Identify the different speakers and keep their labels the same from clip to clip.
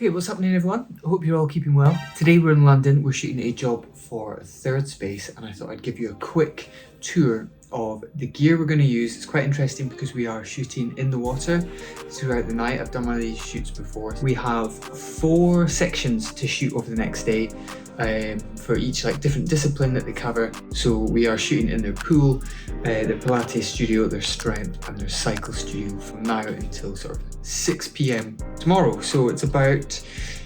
Speaker 1: Okay, what's happening everyone? I hope you're all keeping well. Today we're in London, we're shooting a job for Third Space, and I thought I'd give you a quick tour of the gear we're going to use. It's quite interesting because we are shooting in the water throughout the night. I've done one of these shoots before. We have 4 sections to shoot over the next day for each different discipline that they cover. So we are shooting in their pool, their Pilates studio, their strength and their cycle studio from now until sort of 6 p.m. tomorrow. So it's about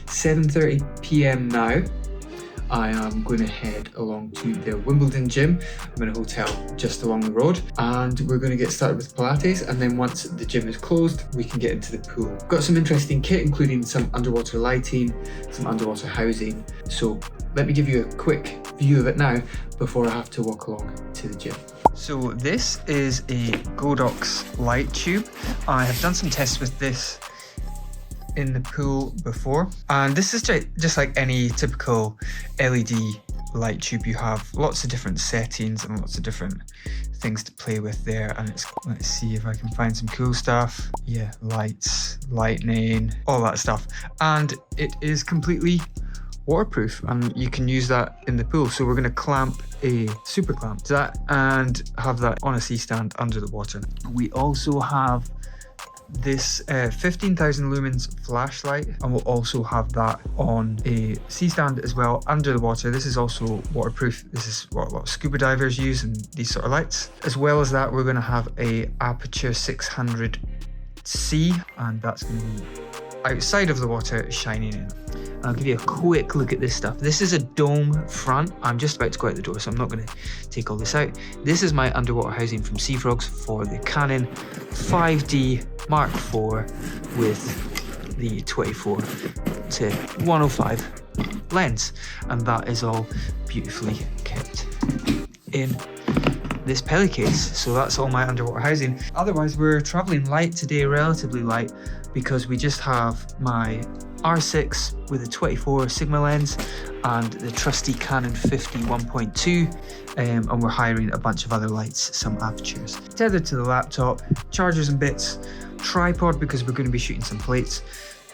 Speaker 1: 7:30 p.m. now. I am going to head along to the Wimbledon gym. I'm in a hotel just along the road, and we're going to get started with Pilates, and then once the gym is closed we can get into the pool. Got some interesting kit, including some underwater lighting, some underwater housing. So let me give you a quick view of it now before I have to walk along to the gym. So this is a Godox light tube. I have done some tests with this in the pool before, and this is just like any typical LED light tube. You have lots of different settings and lots of different things to play with there, and let's see if I can find some cool stuff. Yeah, lights, lightning, all that stuff, and it is completely waterproof and you can use that in the pool. So we're going to clamp a super clamp to that and have that on a C-stand under the water. We also have this 15,000 lumens flashlight, and we'll also have that on a C-stand as well under the water. This is also waterproof. This is what a lot of scuba divers use, and these sort of lights. As well as that, we're going to have a aperture 600C, and that's going to be outside of the water shining in. I'll give you a quick look at this stuff. This is a dome front. I'm just about to go out the door, so I'm not going to take all this out. This is my underwater housing from Sea Frogs for the Canon 5D Mark IV with the 24 to 105 lens, and that is all beautifully kept in this Peli case. So that's all my underwater housing. Otherwise, we're traveling light today, relatively light, because we just have my R6 with a 24 Sigma lens and the trusty Canon 50 1.2, and we're hiring a bunch of other lights, some apertures. Tethered to the laptop, chargers and bits, tripod because we're going to be shooting some plates.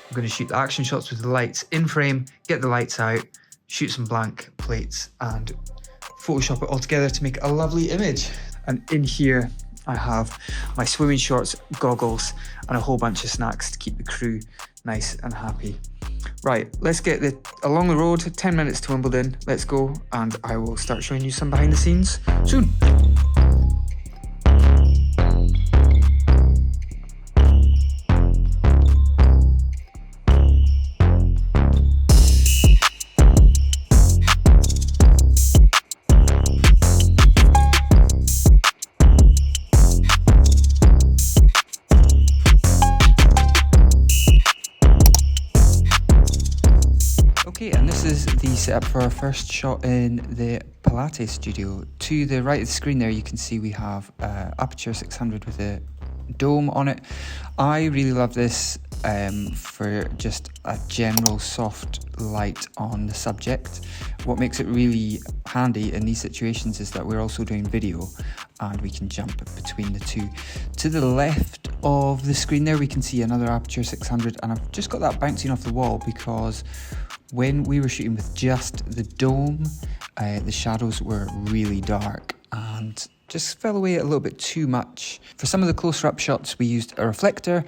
Speaker 1: We're going to shoot the action shots with the lights in frame, get the lights out, shoot some blank plates and Photoshop it all together to make a lovely image. And in here I have my swimming shorts, goggles and a whole bunch of snacks to keep the crew nice and happy. Right, let's get along the road, 10 minutes to Wimbledon. Let's go, and I will start showing you some behind the scenes soon. Okay, and this is the setup for our first shot in the Pilates studio. To the right of the screen there, you can see we have aperture 600 with a dome on it. I really love this for just a general soft light on the subject. What makes it really handy in these situations is that we're also doing video and we can jump between the two. To the left of the screen there, we can see another aperture 600, and I've just got that bouncing off the wall because when we were shooting with just the dome, the shadows were really dark and just fell away a little bit too much. For some of the closer up shots, we used a reflector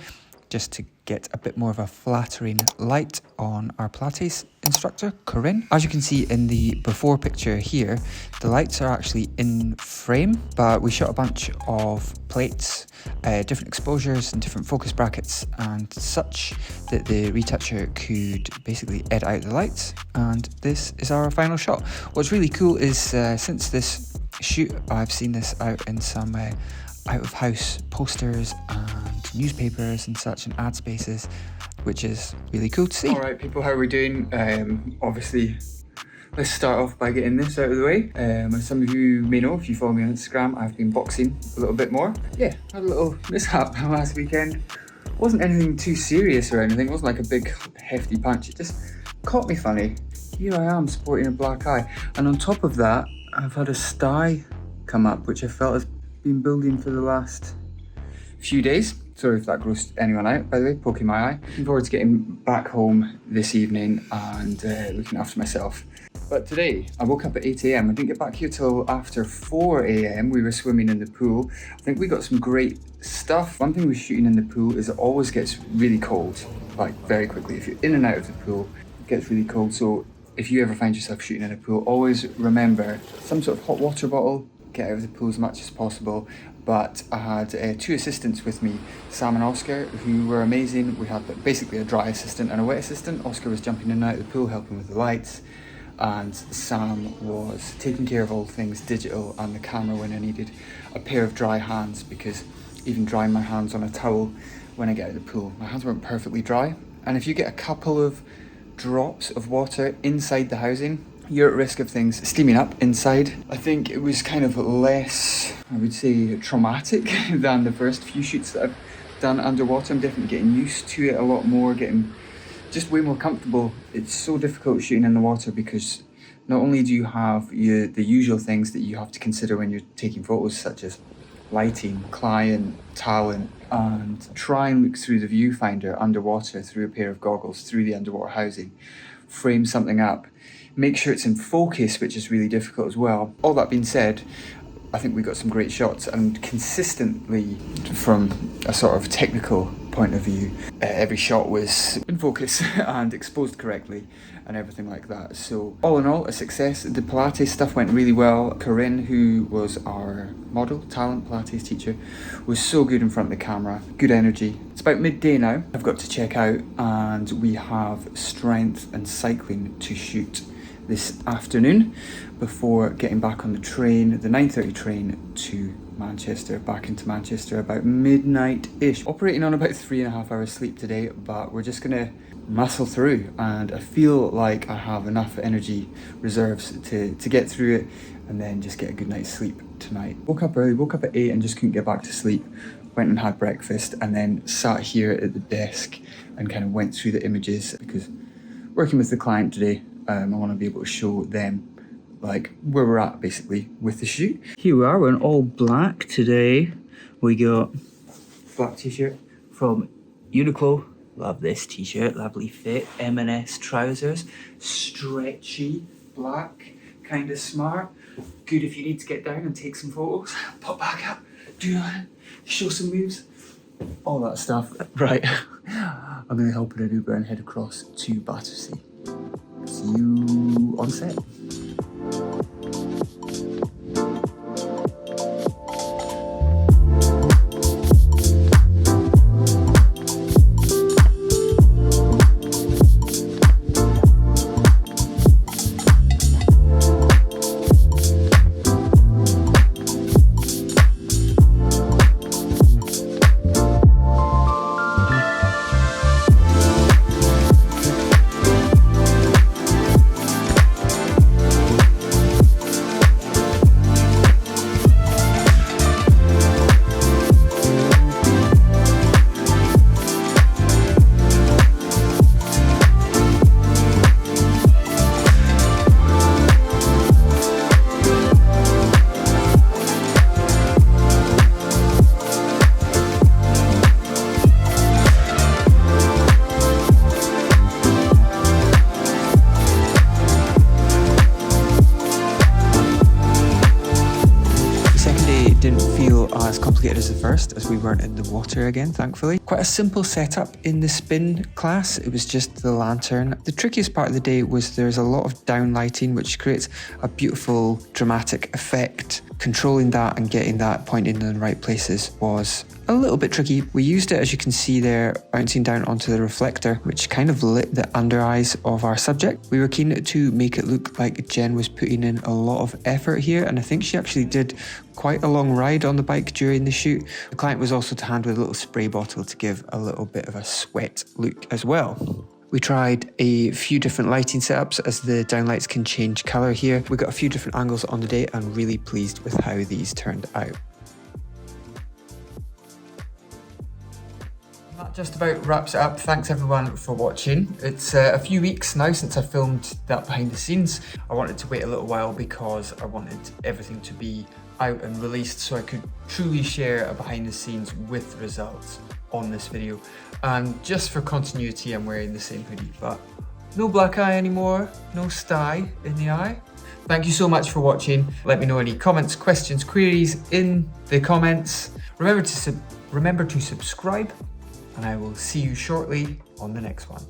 Speaker 1: just to get a bit more of a flattering light on our Pilates instructor, Corinne. As you can see in the before picture here, the lights are actually in frame, but we shot a bunch of plates, different exposures and different focus brackets and such, that the retoucher could basically edit out the lights, and this is our final shot. What's really cool is since this shoot, I've seen this out in some out of house posters and newspapers and such, and ad spaces, which is really cool to see. Alright people, how are we doing? Obviously, let's start off by getting this out of the way. As some of you may know, if you follow me on Instagram, I've been boxing a little bit more. Yeah, had a little mishap last weekend. Wasn't anything too serious or anything, it wasn't like a big hefty punch, it just caught me funny. Here I am sporting a black eye, and on top of that I've had a sty come up which I felt has been building for the last few days. Sorry if that grossed anyone out, by the way, poking my eye. Looking forward to getting back home this evening and looking after myself. But today, I woke up at 8 AM. I didn't get back here till after 4 AM. We were swimming in the pool. I think we got some great stuff. One thing with shooting in the pool is it always gets really cold, like very quickly. If you're in and out of the pool, it gets really cold. So if you ever find yourself shooting in a pool, always remember some sort of hot water bottle, get out of the pool as much as possible. But I had two assistants with me, Sam and Oscar, who were amazing. We had basically a dry assistant and a wet assistant. Oscar was jumping in and out of the pool, helping with the lights. And Sam was taking care of all things digital and the camera when I needed a pair of dry hands, because even drying my hands on a towel when I get out of the pool, my hands weren't perfectly dry. And if you get a couple of drops of water inside the housing, you're at risk of things steaming up inside. I think it was kind of less, I would say, traumatic than the first few shoots that I've done underwater. I'm definitely getting used to it a lot more, getting just way more comfortable. It's so difficult shooting in the water because not only do you have the usual things that you have to consider when you're taking photos, such as lighting, client, talent, and try and look through the viewfinder underwater through a pair of goggles, through the underwater housing, frame something up, make sure it's in focus, which is really difficult as well. All that being said, I think we got some great shots, and consistently from a sort of technical point of view, every shot was in focus and exposed correctly and everything like that. So all in all, a success. The Pilates stuff went really well. Corinne, who was our model, talent Pilates teacher, was so good in front of the camera, good energy. It's about midday now. I've got to check out, and we have strength and cycling to shoot this afternoon before getting back on the train, the 9:30 train to Manchester, back into Manchester about midnight-ish. Operating on about 3.5 hours sleep today, but we're just gonna muscle through, and I feel like I have enough energy reserves to get through it and then just get a good night's sleep tonight. Woke up early, woke up at 8 and just couldn't get back to sleep. Went and had breakfast and then sat here at the desk and kind of went through the images, because working with the client today, I want to be able to show them like where we're at basically with the shoot. Here we are, we're in all black today. We got black t-shirt from Uniqlo. Love this t-shirt, lovely fit. M&S trousers, stretchy, black, kind of smart. Good if you need to get down and take some photos. Pop back up, do that, show some moves, all that stuff. Right, I'm going to hop in an Uber and head across to Battersea. See you on set. As complicated as the first, as we weren't in the water again, thankfully. Quite a simple setup in the spin class. It was just the lantern. The trickiest part of the day was there's a lot of down lighting, which creates a beautiful dramatic effect. Controlling that and getting that pointing in the right places was a little bit tricky. We used it, as you can see there, bouncing down onto the reflector, which kind of lit the under eyes of our subject. We were keen to make it look like Jen was putting in a lot of effort here, and I think she actually did quite a long ride on the bike during the shoot. The client was also to hand with a little spray bottle to give a little bit of a sweat look as well. We tried a few different lighting setups, as the downlights can change colour here. We got a few different angles on the day and really pleased with how these turned out. That just about wraps it up. Thanks everyone for watching. It's a few weeks now since I filmed that behind the scenes. I wanted to wait a little while because I wanted everything to be out and released so I could truly share a behind the scenes with the results on this video. And just for continuity, I'm wearing the same hoodie, but no black eye anymore, no sty in the eye. Thank you so much for watching. Let me know any comments, questions, queries in the comments. Remember to subscribe, and I will see you shortly on the next one.